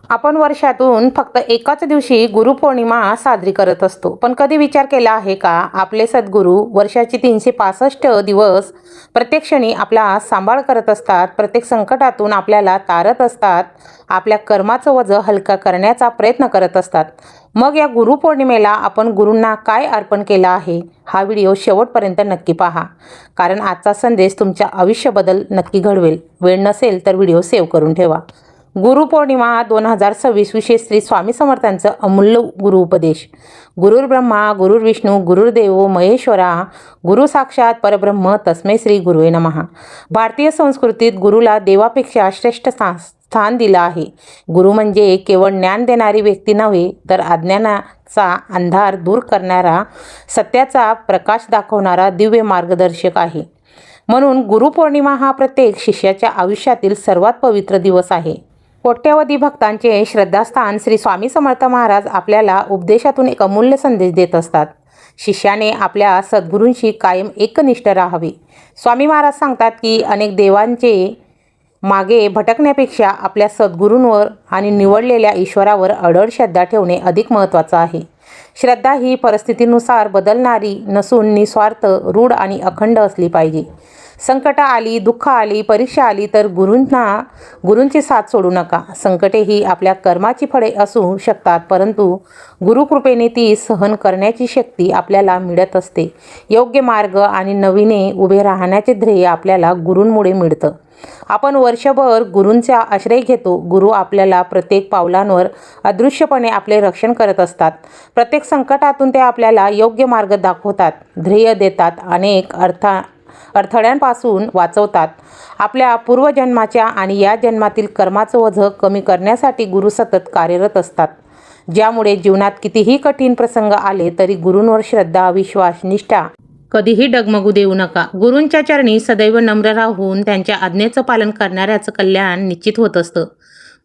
आपण वर्षातून फक्त एकाच दिवशी गुरुपौर्णिमा साजरी करत असतो. पण कधी विचार केला आहे का, आपले सद्गुरू वर्षाचे 365 दिवस प्रत्येक क्षणी आपला सांभाळ करत असतात, प्रत्येक संकटातून आपल्याला तारत असतात, आपल्या कर्माचं ओझं हलका करण्याचा प्रयत्न करत असतात. मग या गुरुपौर्णिमेला आपण गुरूंना काय अर्पण केलं आहे? हा व्हिडिओ शेवटपर्यंत नक्की पहा, कारण आजचा संदेश तुमच्या आयुष्याबद्दल नक्की घडवेल. वेळ नसेल तर व्हिडिओ सेव्ह करून ठेवा. गुरुपौर्णिमा 2026 विशेष श्री स्वामी समर्थांचं अमूल्य गुरुउपदेश. गुरुर् ब्रह्मा गुरुर्विष्णू गुरुर्देव महेश्वरा, गुरु साक्षात परब्रह्म तस्मै श्री गुरुवे नमः. भारतीय संस्कृतीत गुरुला देवापेक्षा श्रेष्ठ स्थान दिलं आहे. गुरु म्हणजे केवळ ज्ञान देणारी व्यक्ती नव्हे, तर अज्ञानाचा अंधार दूर करणारा, सत्याचा प्रकाश दाखवणारा दिव्य मार्गदर्शक आहे. म्हणून गुरुपौर्णिमा हा प्रत्येक शिष्याच्या आयुष्यातील सर्वात पवित्र दिवस आहे. कोट्यवधी भक्तांचे श्रद्धास्थान श्री स्वामी समर्थ महाराज आपल्याला उपदेशातून एक अमूल्य संदेश देत असतात. शिष्याने आपल्या सद्गुरूंशी कायम एकनिष्ठ राहावे. स्वामी महाराज सांगतात की अनेक देवांचे मागे भटकण्यापेक्षा आपल्या सद्गुरूंवर आणि निवडलेल्या ईश्वरावर अढळ श्रद्धा ठेवणे अधिक महत्त्वाचं आहे. श्रद्धा ही परिस्थितीनुसार बदलणारी नसून निस्वार्थ, रूढ आणि अखंड असली पाहिजे. संकट आली, दुःख आली, परीक्षा आली तर गुरूंची साथ सोडू नका. संकटे ही आपल्या कर्माची फळे असू शकतात, परंतु गुरुकृपेने ती सहन करण्याची शक्ती आपल्याला मिळत असते. योग्य मार्ग आणि नवीने उभे राहण्याचे ध्येय आपल्याला गुरूंमुळे मिळतं. आपण वर्षभर गुरूंचा आश्रय घेतो. गुरु आपल्याला प्रत्येक पावलांवर अदृश्यपणे आपले रक्षण करत असतात. प्रत्येक संकटातून ते आपल्याला योग्य मार्ग दाखवतात, धैर्य देतात, अनेक अडथळ्यांपासून वाचवतात. आपल्या पूर्वजन्माच्या आणि या जन्मातील कर्माचं ओझं कमी करण्यासाठी गुरु सतत कार्यरत असतात. ज्यामुळे जीवनात कितीही कठीण प्रसंग आले तरी गुरूंवर श्रद्धा, विश्वास, निष्ठा कधीही डगमगू देऊ नका. गुरूंच्या चरणी सदैव नम्र राहून त्यांच्या आज्ञेचं पालन करणाऱ्याचं कल्याण निश्चित होत असतं.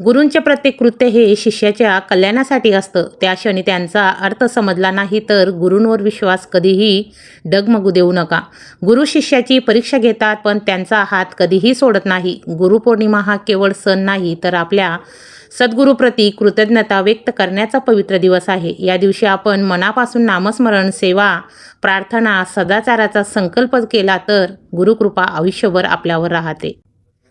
गुरूंचे प्रत्येक कृत्य हे शिष्याच्या कल्याणासाठी असतं. त्या क्षणी त्यांचा अर्थ समजला नाही तर गुरूंवर विश्वास कधीही डगमगू देऊ नका. गुरु शिष्याची परीक्षा घेतात, पण त्यांचा हात कधीही सोडत नाही. गुरुपौर्णिमा हा केवळ सण नाही, तर आपल्या सद्गुरूप्रती कृतज्ञता व्यक्त करण्याचा पवित्र दिवस आहे. या दिवशी आपण मनापासून नामस्मरण, सेवा, प्रार्थना, सदाचाराचा संकल्प केला तर गुरुकृपा आयुष्यभर आपल्यावर राहते.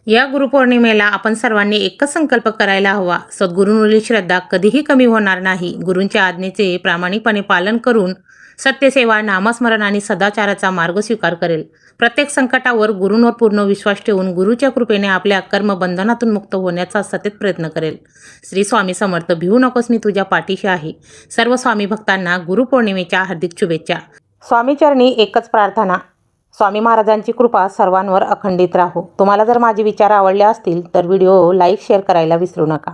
या गुरुपौर्णिमेला आपण सर्वांनी एकच संकल्प करायला हवा. सद्गुरूंवरील श्रद्धा कधीही कमी होणार नाही. गुरूंच्या आज्ञेचे प्रामाणिकपणे पालन करून सत्यसेवा, नामस्मरण आणि सदाचाराचा मार्ग स्वीकार करेल. प्रत्येक संकटावर गुरूंवर पूर्ण विश्वास ठेवून गुरूच्या कृपेने आपल्या कर्मबंधनातून मुक्त होण्याचा सतत प्रयत्न करेल. श्री स्वामी समर्थ. भिवू नकोस, मी तुझ्या पाठीशी आहे. सर्व स्वामी भक्तांना गुरुपौर्णिमेच्या हार्दिक शुभेच्छा. स्वामीचरणी एकच प्रार्थना, स्वामी महाराजांची कृपा सर्वांवर अखंडित राहो. तुम्हाला जर माझे विचार आवडले असतील तर व्हिडिओ लाईक, शेअर करायला विसरू नका.